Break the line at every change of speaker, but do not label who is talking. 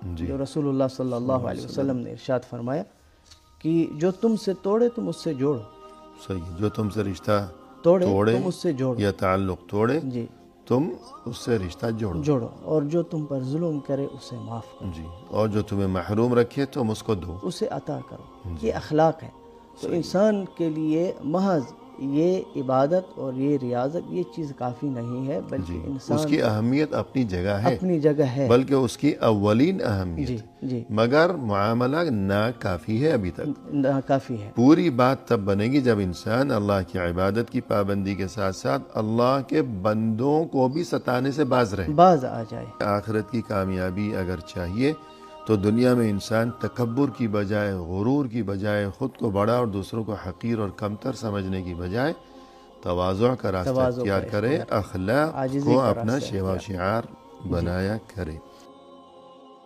جی
جو رسول اللہ صلی اللہ علیہ وسلم نے ارشاد فرمایا کہ جو تم سے توڑے تم اس سے جوڑو،
صحیح، جو تم سے رشتہ
توڑے
توڑے
تم اس سے جوڑو،
یا تعلق توڑے
جی
تم اس سے رشتہ جوڑو،
جوڑو، اور جو تم پر ظلم کرے اسے معاف کرو،
جی، اور جو تمہیں محروم رکھے تم اس کو دو۔
اسے عطا کرو۔ یہ اخلاق ہے۔ تو انسان کے لیے محض یہ عبادت اور یہ ریاضت یہ چیز کافی نہیں ہے، بلکہ
جی، اس
انسان
کی اہمیت اپنی جگہ ہے،
اپنی جگہ ہے۔
بلکہ اس کی اولین اہمیت،
جی جی
مگر معاملہ ناکافی ہے ابھی تک۔
کافی ہے۔
پوری بات تب بنے گی جب انسان اللہ کی عبادت کی پابندی کے ساتھ ساتھ اللہ کے بندوں کو بھی ستانے سے باز رہے۔
باز آ جائے۔
آخرت کی کامیابی اگر چاہیے تو دنیا میں انسان تکبر کی بجائے، غرور کی بجائے، خود کو بڑا اور دوسروں کو حقیر اور کمتر سمجھنے کی بجائے تواضع کا راستہ
تواضع کا
اختیار کرے،
اختیار،
اخلاق
عاجزی
کو
کا
اپنا
راستہ
شیوا و
اختیار
شعار بنایا کرے۔